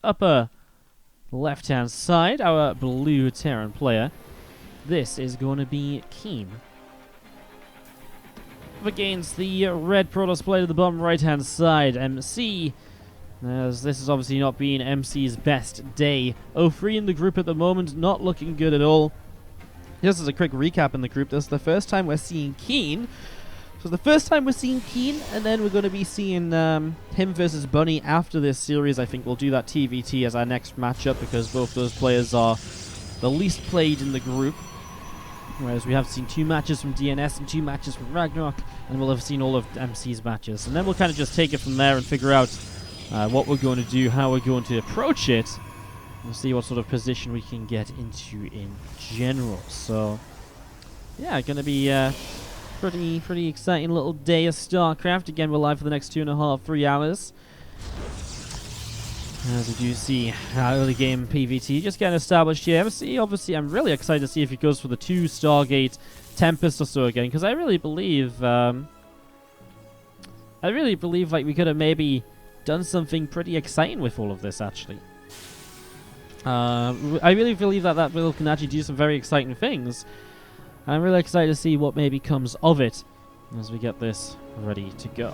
upper left-hand side, our blue Terran player. This is going to be KeeN. Up against the red Protoss player to the bottom right-hand side, MC. As this has obviously not been MC's best day. 0-3 in the group at the moment, not looking good at all. Just as a quick recap in the group, this is the first time we're seeing KeeN. So the first time we're seeing KeeN, and then we're going to be seeing him versus Bunny after this series. I think we'll do that TVT as our next matchup because both those players are the least played in the group. Whereas we have seen 2 matches from DNS and 2 matches from Ragnarok, and we'll have seen all of MC's matches. And then we'll kind of just take it from there and figure out what we're going to do, how we're going to approach it, and see what sort of position we can get into in general. So, yeah, going to be pretty exciting little day of StarCraft. Again, we're live for the next 2.5, 3 hours. As we do see early game PvT just getting established here. MC, obviously, I'm really excited to see if he goes for the 2 Stargate Tempest or so again, because I really believe, like we could have maybe done something pretty exciting with all of this, actually. I really believe that build can actually do some very exciting things. I'm really excited to see what maybe comes of it as we get this ready to go.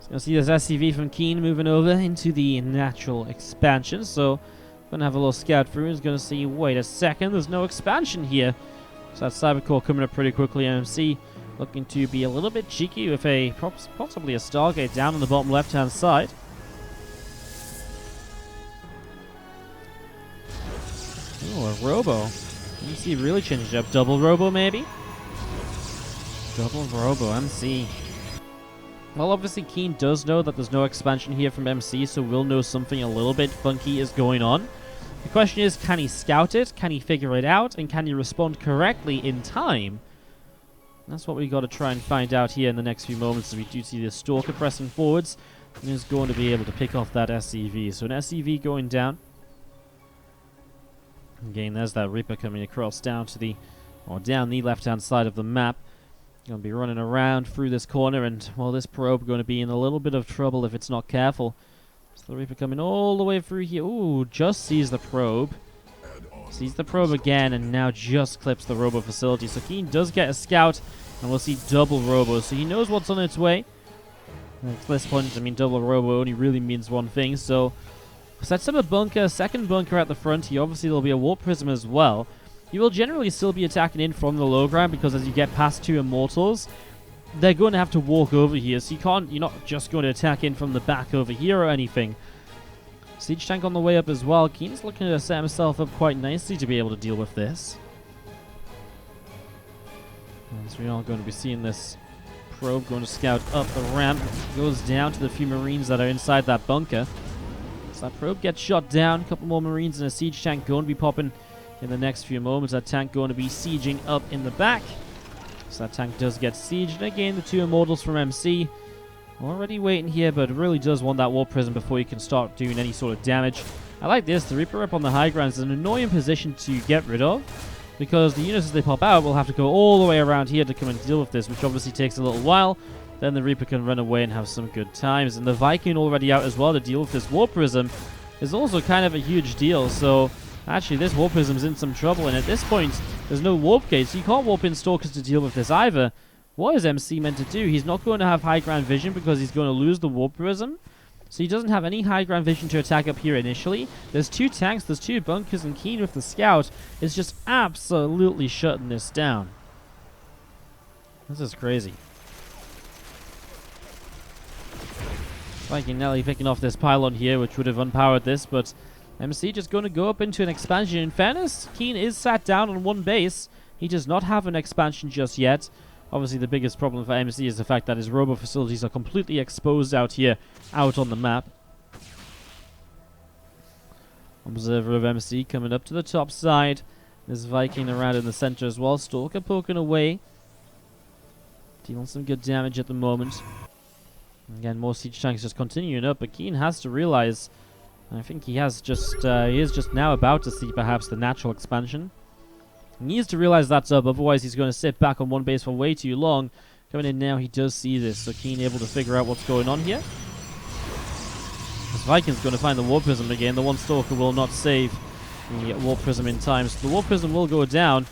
So you'll see this SCV from KeeN moving over into the natural expansion. So going to have a little scout through. He's going to see, wait a second, there's no expansion here. So that Cybercore coming up pretty quickly. MC looking to be a little bit cheeky with a possibly a Stargate down on the bottom left-hand side. Oh, a Robo. MC really changed it up. Double Robo, maybe? Double Robo, MC. Well, obviously, KeeN does know that there's no expansion here from MC, so we'll know something a little bit funky is going on. The question is, can he scout it? Can he figure it out? And can he respond correctly in time? That's what we got to try and find out here in the next few moments, as we do see the Stalker pressing forwards. And is going to be able to pick off that SCV. So an SCV going down. Again, there's that Reaper coming across down the left-hand side of the map. Going to be running around through this corner, and, well, this probe going to be in a little bit of trouble if it's not careful. So the Reaper coming all the way through here. Ooh, just sees the probe. Sees the probe again, and now just clips the Robo facility. So KeeN does get a scout, and we'll see double Robo. So he knows what's on its way. And at this point, I mean, double Robo only really means one thing. So sets up a bunker, second bunker at the front here. Obviously, there'll be a Warp Prism as well. You will generally still be attacking in from the low ground, because as you get past 2 Immortals, they're going to have to walk over here. So you're not just going to attack in from the back over here or anything. Siege tank on the way up as well. KeeN's looking to set himself up quite nicely to be able to deal with this. As we are going to be seeing this probe going to scout up the ramp. Goes down to the few Marines that are inside that bunker. So that probe gets shot down. A couple more Marines and a siege tank going to be popping in the next few moments. That tank going to be sieging up in the back. So that tank does get sieged. And again, the 2 Immortals from MC. Already waiting here, but really does want that Warp Prism before you can start doing any sort of damage. I like this. The Reaper up on the high ground is an annoying position to get rid of, because the units as they pop out will have to go all the way around here to come and deal with this, which obviously takes a little while. Then the Reaper can run away and have some good times. And the Viking already out as well to deal with this Warp Prism is also kind of a huge deal. So actually, this Warp Prism's in some trouble, and at this point, there's no Warp Gate, so you can't warp in Stalkers to deal with this either. What is MC meant to do? He's not going to have high ground vision because he's going to lose the Warp Prism. So he doesn't have any high ground vision to attack up here initially. There's 2 tanks, there's 2 bunkers, and KeeN with the scout is just absolutely shutting this down. This is crazy. Viking Nelly picking off this pylon here, which would have unpowered this, but MC just going to go up into an expansion. In fairness, KeeN is sat down on 1 base. He does not have an expansion just yet. Obviously, the biggest problem for MC is the fact that his Robo facilities are completely exposed out here, out on the map. Observer of MC coming up to the top side. There's Viking around in the center as well. Stalker poking away. Dealing some good damage at the moment. Again, more siege tanks just continuing up, but KeeN has to realize, I think he is just now about to see perhaps the natural expansion. He needs to realize that's up, otherwise he's going to sit back on one base for way too long. Coming in now, he does see this, so KeeN able to figure out what's going on here. This Viking's going to find the Warp Prism again. The one Stalker will not save the Warp Prism in time, so the Warp Prism will go down.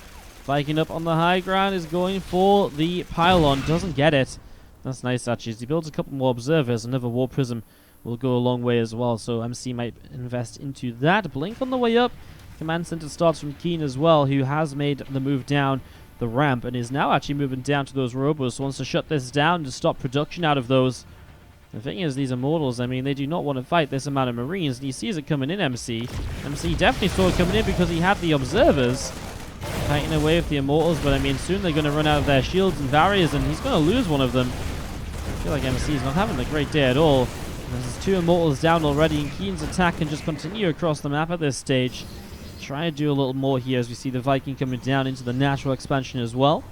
Viking up on the high ground is going for the pylon. Doesn't get it. That's nice, actually. As he builds a couple more observers, another Warp Prism will go a long way as well, so MC might invest into that. Blink on the way up. Command Center starts from KeeN as well, who has made the move down the ramp and is now actually moving down to those robos. Wants to shut this down to stop production out of those. The thing is, these Immortals, I mean, they do not want to fight this amount of Marines. And he sees it coming in, MC. MC definitely saw it coming in because he had the observers fighting away with the Immortals, but I mean, soon they're going to run out of their shields and barriers, and he's going to lose one of them. I feel like MC is not having a great day at all. There's 2 Immortals down already, and KeeN's attack can just continue across the map at this stage. Try to do a little more here as we see the Viking coming down into the natural expansion as well.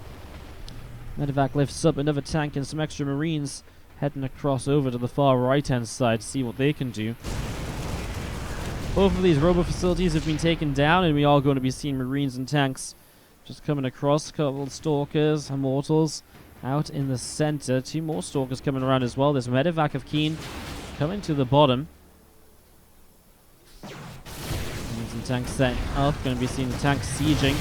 Medevac lifts up another tank and some extra Marines heading across over to the far right-hand side to see what they can do. Both of these robo facilities have been taken down, and we are going to be seeing Marines and tanks just coming across. A couple of Stalkers, Immortals out in the center. 2 more Stalkers coming around as well. There's Medevac of KeeN coming to the bottom. Some tanks set up. Going to be seeing the tanks sieging.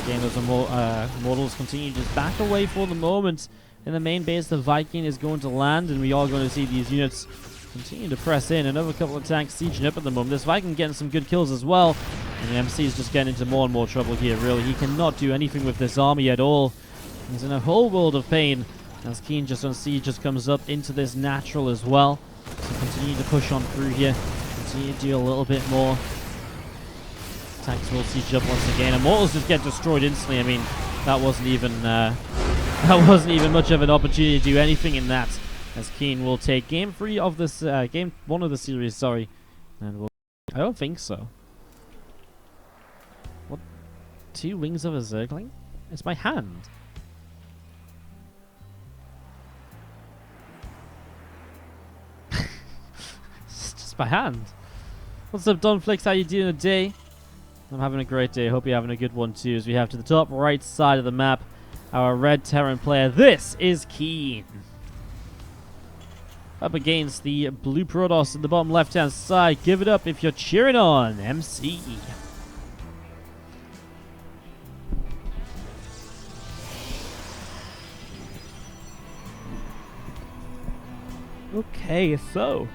Again, those Immortals continue to just back away for the moment. In the main base, the Viking is going to land, and we are going to see these units continue to press in. Another couple of tanks sieging up at the moment. This Viking getting some good kills as well. And the MC is just getting into more and more trouble here, really. He cannot do anything with this army at all. He's in a whole world of pain. As KeeN just on siege just comes up into this natural as well. So continue to push on through here. Continue to do a little bit more. Tanks will siege up once again. Immortals just get destroyed instantly. I mean, that wasn't even much of an opportunity to do anything in that. As KeeN will take game 3 of this game 1 of the series, sorry. And I don't think so. What? 2 wings of a Zergling? It's my hand. It's just my hand. What's up, Donflix? How you doing today? I'm having a great day. Hope you're having a good one too. As we have to the top right side of the map, our red Terran player. This is KeeN. Up against the blue Protoss in the bottom left-hand side. Give it up if you're cheering on MC. Okay, so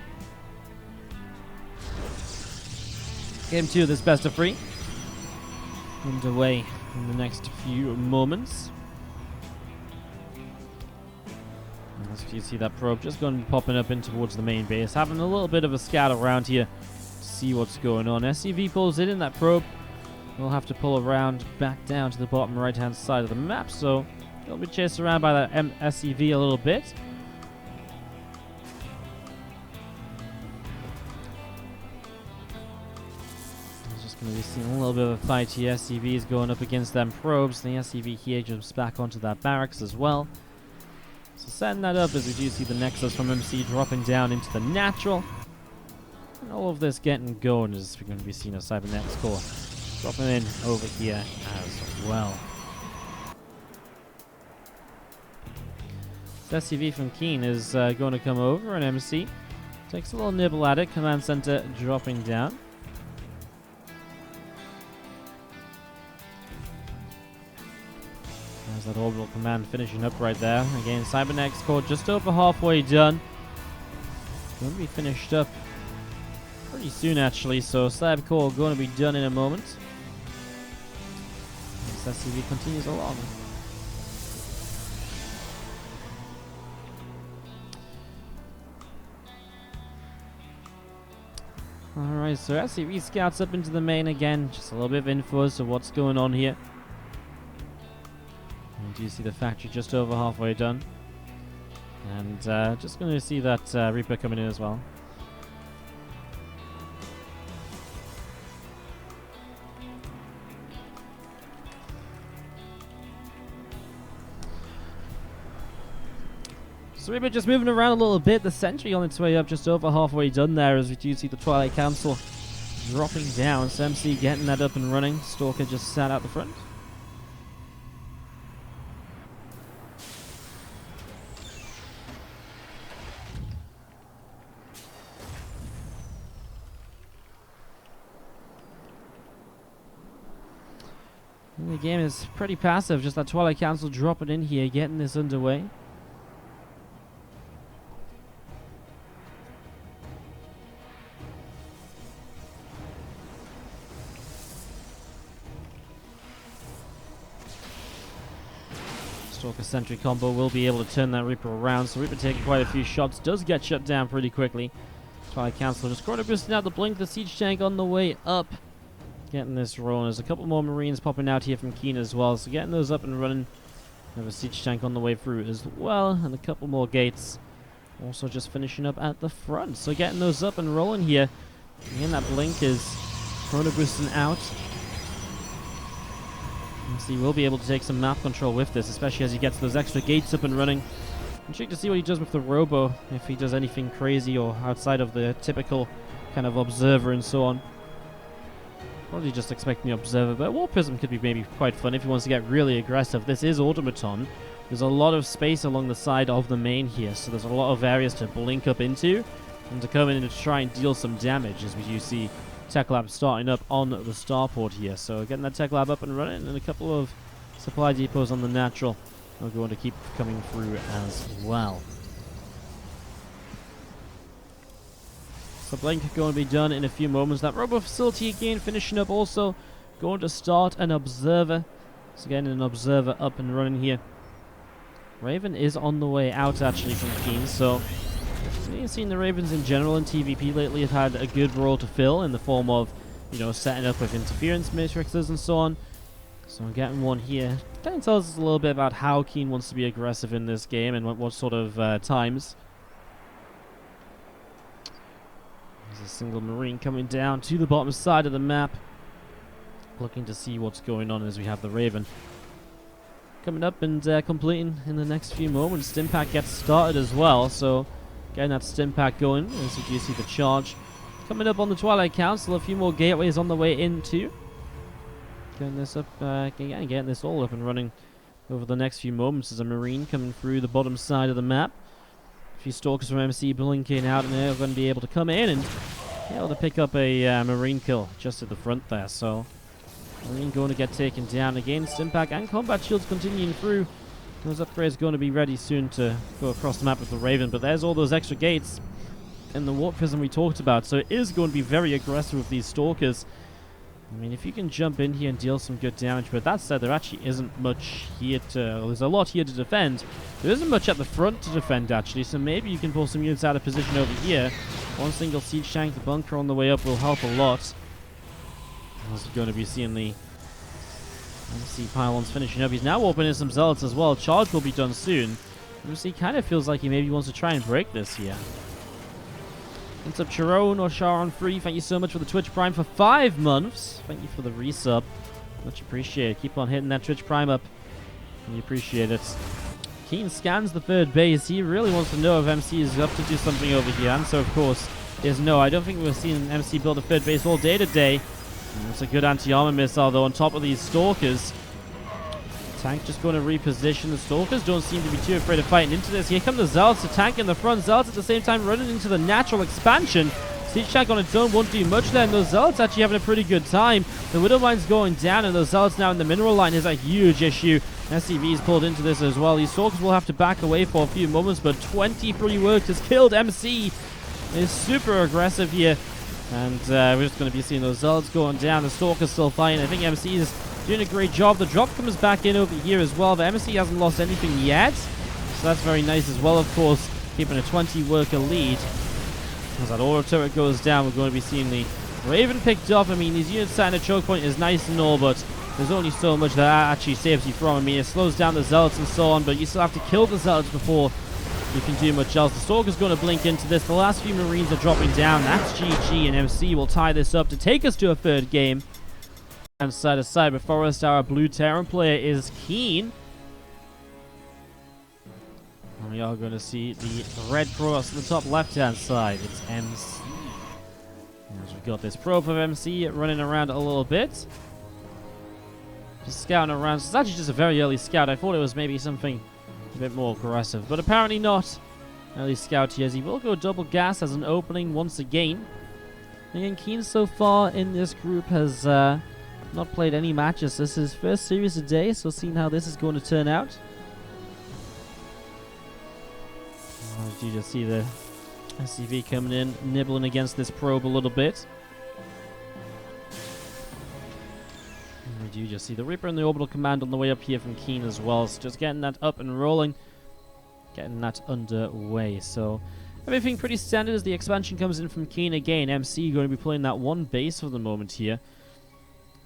game 2 of this best of 3 underway in the next few moments. As you see that probe just going to be popping up in towards the main base, having a little bit of a scout around here to see what's going on. SCV pulls in that probe. We'll have to pull around back down to the bottom right hand side of the map, so he'll be chased around by that SCV a little bit. Going to be seeing a little bit of a fight here. SCV is going up against them probes. The SCV here jumps back onto that barracks as well. So setting that up as we do see the Nexus from MC dropping down into the natural. And all of this getting going as we're going to be seeing a Cybernetics core dropping in over here as well. This SCV from KeeN is going to come over, and MC takes a little nibble at it. Command Center dropping down. There's that orbital command finishing up right there. Again, Cybernetics core just over halfway done. Going to be finished up pretty soon, actually. So Cyber core going to be done in a moment. As SCV continues along. Alright, so SCV scouts up into the main again. Just a little bit of info as to what's going on here. And you see the factory just over halfway done. And just going to see that Reaper coming in as well. So Reaper just moving around a little bit. The sentry on its way up, just over halfway done there, as we do see the Twilight Council dropping down. So MC getting that up and running. Stalker just sat out the front. The game is pretty passive, just that Twilight Council dropping in here, getting this underway. Stalker Sentry combo will be able to turn that Reaper around, so Reaper taking quite a few shots, does get shut down pretty quickly. Twilight Council just chrono boosting out the blink, the Siege Tank on the way up. Getting this rolling. There's a couple more Marines popping out here from KeeN as well, so getting those up and running. We have a Siege Tank on the way through as well, and a couple more gates. Also just finishing up at the front, so getting those up and rolling here. Again, that blink is chrono boosting out. So he will be able to take some map control with this, especially as he gets those extra gates up and running. Intrigued to see what he does with the Robo, if he does anything crazy or outside of the typical kind of observer and so on. Probably just expecting the observer, but War Prism could be maybe quite fun if he wants to get really aggressive. This is Automaton. There's a lot of space along the side of the main here, so there's a lot of areas to blink up into and to come in and to try and deal some damage, as we do see Tech Lab starting up on the starport here. So getting that Tech Lab up and running, and a couple of supply depots on the natural are going to keep coming through as well. So blink going to be done in a few moments. That Robo facility again finishing up, also going to start an observer. So getting an observer up and running here. Raven is on the way out actually from KeeN, so you've seen the Ravens in general in TVP lately have had a good role to fill in the form of, you know, setting up with interference matrices and so on. So I'm getting one here. Kind of tells us a little bit about how KeeN wants to be aggressive in this game and what sort of times. There's a single Marine coming down to the bottom side of the map, looking to see what's going on as we have the Raven coming up and completing in the next few moments. Stim Pack gets started as well, so getting that Stim Pack going as you do see the charge coming up on the Twilight Council. A few more gateways on the way in too. Getting this up, again, getting this all up and running over the next few moments. There's a Marine coming through the bottom side of the map. A few Stalkers from MC blinking out, and they're going to be able to come in and be able to pick up a Marine kill just at the front there. So Marine going to get taken down again. Stimpack and combat shields continuing through. Those upgrades going to be ready soon to go across the map with the Raven, but there's all those extra gates and the Warp Prism we talked about. So it is going to be very aggressive with these Stalkers. I mean, if you can jump in here and deal some good damage, but that said, there actually isn't much here to... Well, there's a lot here to defend. There isn't much at the front to defend, actually, so maybe you can pull some units out of position over here. One single siege tank, the bunker on the way up will help a lot. Also going to be seeing the MC pylons finishing up. He's now opening some zealots as well. Charge will be done soon. MC kind of feels like he maybe wants to try and break this here. What's up, Chiron or Sharon Free? Thank you so much for the Twitch Prime for 5 months. Thank you for the resub. Much appreciated. Keep on hitting that Twitch Prime up. We appreciate it. KeeN scans the third base. He really wants to know if MC is up to do something over here. And so, of course, is no. I don't think we've seen MC build a third base all day today. It's a good anti-armor missile, though, on top of these Stalkers. Tank just going to reposition. The Stalkers don't seem to be too afraid of fighting into this. Here come the Zealots, the tank in the front. Zealots at the same time running into the natural expansion. Siege Tank on its own won't do much there, and those Zealots actually having a pretty good time. The Widow Mine's going down, and those Zealots now in the mineral line is a huge issue. SCV's pulled into this as well. These Stalkers will have to back away for a few moments, but 23 works has killed MC. Is super aggressive here. And we're just going to be seeing those Zealots going down. The Stalker's still fighting. I think MC is doing a great job. The drop comes back in over here as well. The MC hasn't lost anything yet, so that's very nice as well, of course, keeping a 20 worker lead. As that auto turret goes down, we're going to be seeing the Raven picked up. I mean, these units sat in a choke point is nice and all, but there's only so much that actually saves you from. I mean, it slows down the Zealots and so on, but you still have to kill the Zealots before you can do much else. The Stalker's going to blink into this. The last few Marines are dropping down. That's GG, and MC will tie this up to take us to a third game. And side to side before us, our blue Terran player is KeeN. And we are going to see the red cross on the top left-hand side. It's MC. As we've got this probe of MC running around a little bit. Just scouting around. So it's actually just a very early scout. I thought it was maybe something a bit more aggressive, but apparently not. Early scout here, as he will go double gas as an opening once again. Again, KeeN so far in this group has Not played any matches. This is his first series today, so seeing how this is going to turn out. You just see the SCV coming in, nibbling against this probe a little bit. And we do just see the Reaper and the Orbital Command on the way up here from KeeN as well. So just getting that up and rolling, getting that underway. So everything pretty standard as the expansion comes in from KeeN again. MC going to be playing that one base for the moment here.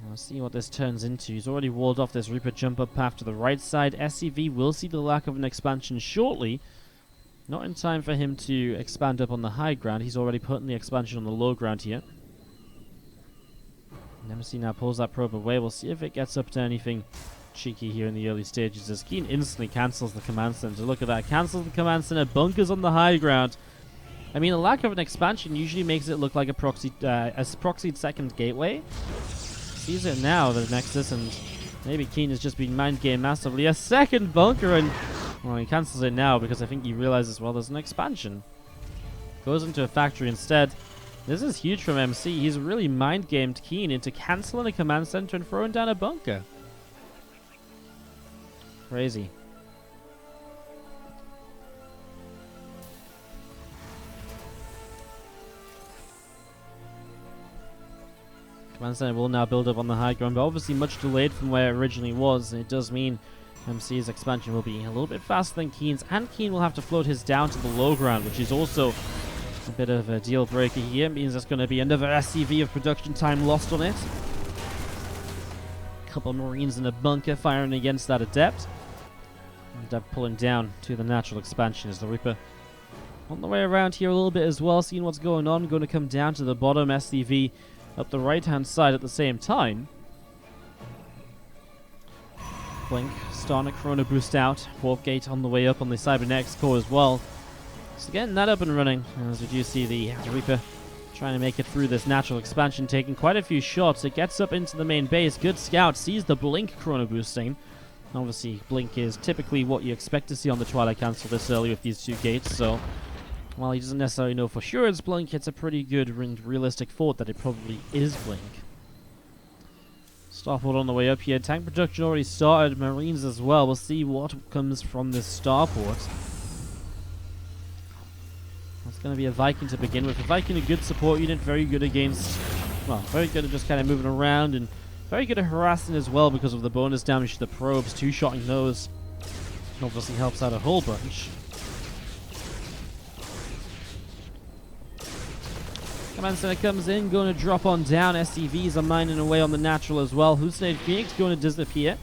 We'll see what this turns into. He's already walled off this Reaper jump up path to the right side. SCV will see the lack of an expansion shortly. Not in time for him to expand up on the high ground. He's already putting the expansion on the low ground here. MC now pulls that probe away. We'll see if it gets up to anything cheeky here in the early stages as KeeN instantly cancels the command center. Look at that. Cancels the command center. Bunkers on the high ground. I mean, the lack of an expansion usually makes it look like a proxied second gateway. Sees it now, the Nexus, and maybe KeeN has just been mind game massively. A second bunker, and well, he cancels it now because I think he realizes, well, there's an expansion. Goes into a factory instead. This is huge from MC. He's really mind-gamed KeeN into canceling a command center and throwing down a bunker. Crazy. Command center will now build up on the high ground, but obviously much delayed from where it originally was. And it does mean MC's expansion will be a little bit faster than KeeN's, and KeeN will have to float his down to the low ground, which is also a bit of a deal breaker here. It means there's going to be another SCV of production time lost on it. A couple of Marines in a bunker firing against that Adept. Adept pulling down to the natural expansion as the Reaper on the way around here a little bit as well, seeing what's going on. Going to come down to the bottom SCV up the right hand side at the same time. Blink, starting a Chrono Boost out. Warp Gate on the way up on the Cybernetics core as well. So getting that up and running, as we do see the Reaper trying to make it through this natural expansion, taking quite a few shots. It gets up into the main base. Good scout, sees the Blink Chrono Boosting. Obviously, Blink is typically what you expect to see on the Twilight Council this early with these two gates, so while he doesn't necessarily know for sure it's Blink, it's a pretty good and realistic thought that it probably is Blink. Starport on the way up here. Tank production already started. Marines as well. We'll see what comes from this Starport. It's going to be a Viking to begin with. A Viking, a good support unit, very good against, well, very good at just kind of moving around, and very good at harassing as well because of the bonus damage to the probes. Two-shotting those obviously helps out a whole bunch. Command center comes in, going to drop on down. SCVs are mining away on the natural as well. Hallucinated Phoenix going to disappear.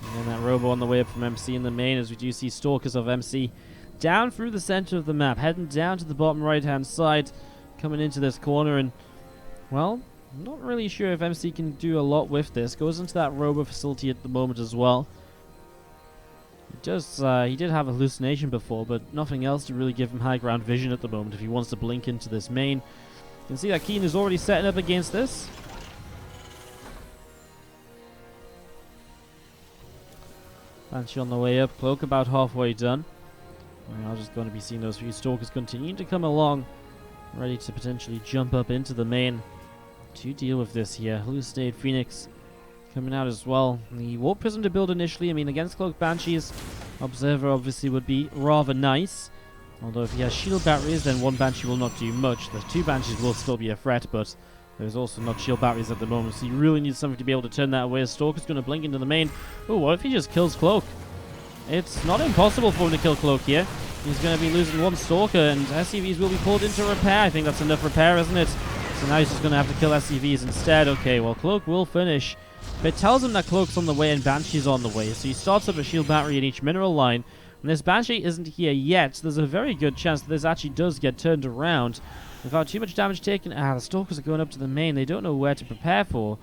And then that Robo on the way up from MC in the main, as we do see Stalkers of MC down through the center of the map, heading down to the bottom right hand side, coming into this corner, and well, I'm not really sure if MC can do a lot with this. Goes into that Robo facility at the moment as well. He did have a hallucination before, but nothing else to really give him high ground vision at the moment if he wants to blink into this main. You can see that KeeN is already setting up against this. Banshee on the way up, Cloak about halfway done. We're now just going to be seeing those few Stalkers continuing to come along, ready to potentially jump up into the main to deal with this here. Hallucinated Phoenix coming out as well. The Warp Prism to build initially. I mean, against Cloak Banshees, Observer obviously would be rather nice. Although if he has shield batteries, then one Banshee will not do much. The two Banshees will still be a threat, but there's also not shield batteries at the moment, so you really need something to be able to turn that away. Stalker's going to blink into the main. Oh, what if he just kills Cloak? It's not impossible for him to kill Cloak here. He's going to be losing one Stalker, and SCVs will be pulled into repair. I think that's enough repair, isn't it? So now he's just going to have to kill SCVs instead. Okay, well, Cloak will finish. But it tells him that Cloak's on the way and Banshee's on the way. So he starts up a shield battery in each mineral line. And this Banshee isn't here yet, so there's a very good chance that this actually does get turned around. Without too much damage taken, the Stalkers are going up to the main. They don't know where to prepare for.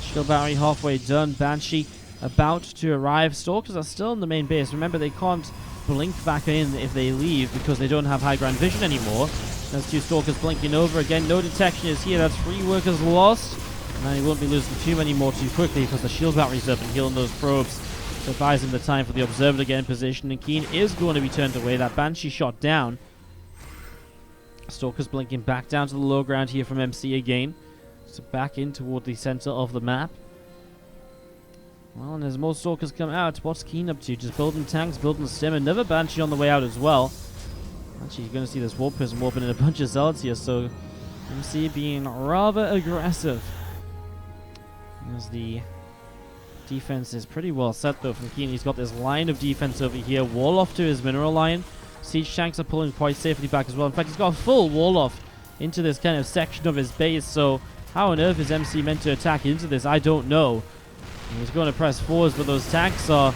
Shield battery halfway done. Banshee about to arrive. Stalkers are still in the main base. Remember, they can't blink back in if they leave because they don't have high ground vision anymore. There's two Stalkers blinking over again. No detection is here. That's 3 workers lost. And he won't be losing too many more too quickly because the shield battery's up and healing those probes. So buys him the time for the Observer to get in position. And KeeN is going to be turned away. That Banshee shot down. Stalker's blinking back down to the low ground here from MC again. So back in toward the center of the map. Well, and as more Stalkers come out, what's KeeN up to? Just building tanks, building stem, another Banshee on the way out as well. Actually, you're going to see this Warp Prism warping in a bunch of Zealots here, so MC being rather aggressive. As the defense is pretty well set though from KeeN. He's got this line of defense over here. Wall off to his mineral line. Siege tanks are pulling quite safely back as well. In fact, he's got a full wall off into this kind of section of his base, so how on earth is MC meant to attack into this? I don't know. He's going to press forwards, but those tanks are,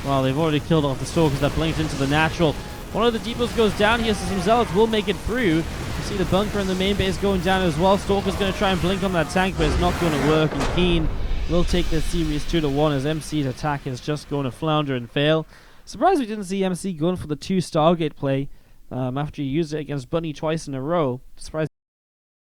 well, they've already killed off the Stalkers that blinked into the natural. One of the depots goes down here, so some Zealots will make it through. You see the bunker and the main base going down as well. Stalker's going to try and blink on that tank, but it's not going to work, and KeeN will take this series 2-1 as MC's attack is just going to flounder and fail. Surprised we didn't see MC going for the 2 Stargate play after he used it against Bunny twice in a row. Surprised